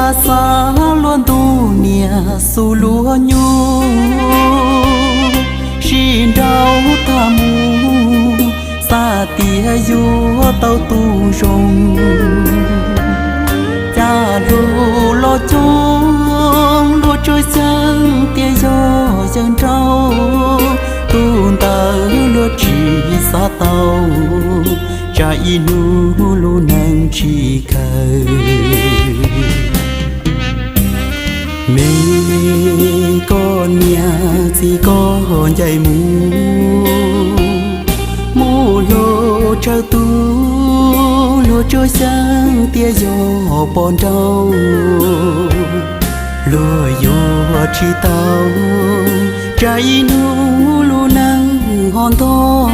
ta xa luôn tu nia su lúa nhu xin đau ta mu xa tia du tàu tu rồng cha lu lo chung lo trôi sang tia gió dần trâu tu ta lo chỉ xa tàu cha inu lu nang chi khơi mình con nhà gì có dạy mu lô trao tu lô trôi sang tia gió bòn trâu lô gió chi tàu trái nu lu nang hòn to